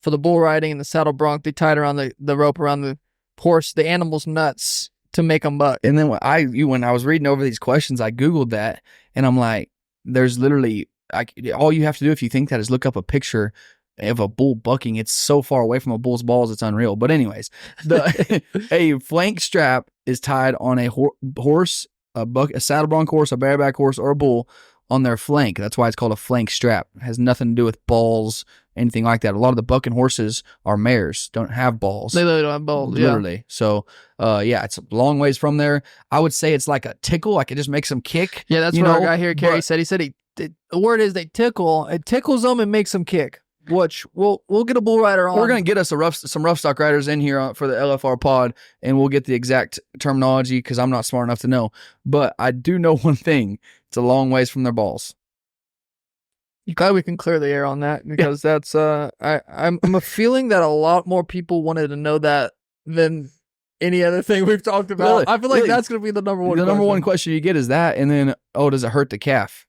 for the bull riding and the saddle bronc, they tied around the rope around the horse, the animal's nuts to make them buck. And then when I was reading over these questions, I Googled that, and I'm like, there's literally, all you have to do if you think that is look up a picture of a bull bucking. It's so far away from a bull's balls, it's unreal. But anyways, a flank strap is tied on a horse, a saddle bronc horse, a bareback horse, or a bull on their flank. That's why it's called a flank strap. It has nothing to do with balls, anything like that. A lot of the bucking horses are mares, don't have balls. They literally don't have balls. Literally. Yeah. So, it's a long ways from there. I would say it's like a tickle, like it just makes them kick. Yeah, that's what our guy here, Kerry, said. He said the word is they tickle. It tickles them and makes them kick. Which we'll get a bull rider on. We're gonna get us some rough stock riders in here for the LFR pod, and we'll get the exact terminology because I'm not smart enough to know. But I do know one thing: it's a long ways from their balls. Glad we can clear the air on that because that's I'm a feeling that a lot more people wanted to know that than any other thing we've talked about. Really? I feel like that's gonna be the number one. Number one question you get is that, and then does it hurt the calf?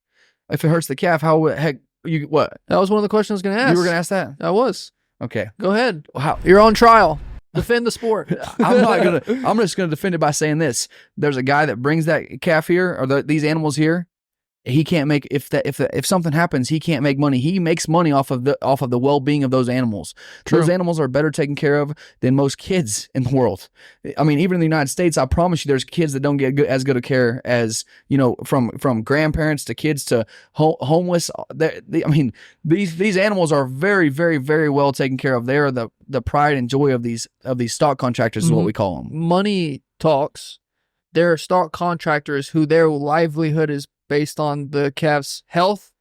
If it hurts the calf, how heck? What? That was one of the questions I was going to ask. You were going to ask that? I was. Okay. Go ahead. How? You're on trial. Defend the sport. I'm just going to defend it by saying this. There's a guy that brings that calf here, or these animals here. He can't make, if something happens, he can't make money. He makes money off of the well-being of those animals. True. Those animals are better taken care of than most kids in the world. I mean, even in the United States, I promise you, there's kids that don't get as good a care as, from grandparents to kids to homeless. These animals are very, very, very well taken care of. They are the pride and joy of these stock contractors, is what we call them. Money talks. There are stock contractors who their livelihood is based on the calf's health,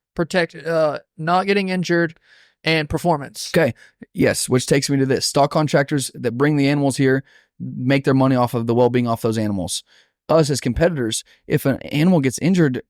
not getting injured, and performance. Okay. Yes, which takes me to this. Stock contractors that bring the animals here make their money off of the well-being off those animals. Us as competitors, if an animal gets injured,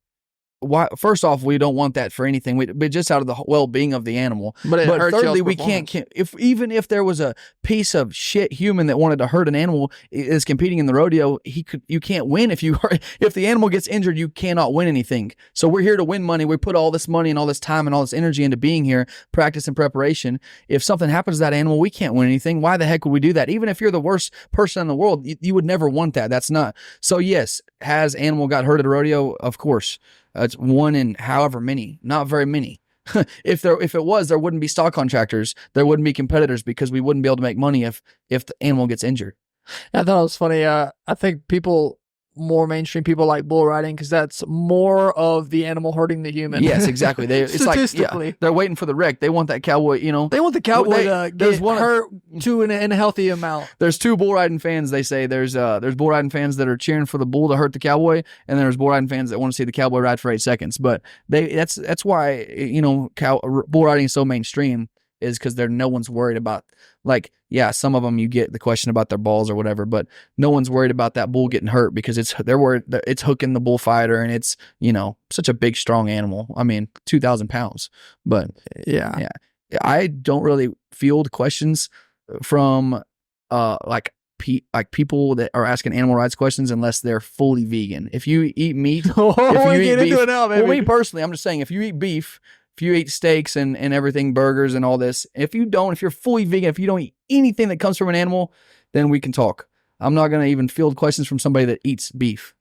first off, we don't want that for anything. But just out of the well-being of the animal. But thirdly, we can't. Even if there was a piece of shit human that wanted to hurt an animal is competing in the rodeo, you can't win if the animal gets injured. You cannot win anything. So we're here to win money. We put all this money and all this time and all this energy into being here, practice and preparation. If something happens to that animal, we can't win anything. Why the heck would we do that? Even if you're the worst person in the world, you would never want that. That's not. So yes, has animal got hurt at a rodeo? Of course. It's one in however many, not very many. If it was, there wouldn't be stock contractors. There wouldn't be competitors because we wouldn't be able to make money if the animal gets injured. I thought it was funny. I think more mainstream people like bull riding because that's more of the animal hurting the human. Yes, exactly. It's like they're waiting for the wreck. They want that cowboy. They want the cowboy to get hurt in a healthy amount. There's two bull riding fans. They say there's bull riding fans that are cheering for the bull to hurt the cowboy, and there's bull riding fans that want to see the cowboy ride for 8 seconds. But that's why bull riding is so mainstream. Is because no one's worried about, some of them you get the question about their balls or whatever, but no one's worried about that bull getting hurt because they're worried that it's hooking the bullfighter, and it's, such a big, strong animal. I mean, 2,000 pounds, but yeah. I don't really field questions from, people that are asking animal rights questions unless they're fully vegan. If you eat meat, me personally, I'm just saying, if you eat beef, if you eat steaks and everything, burgers and all this, if you're fully vegan, if you don't eat anything that comes from an animal, then we can talk. I'm not going to even field questions from somebody that eats beef.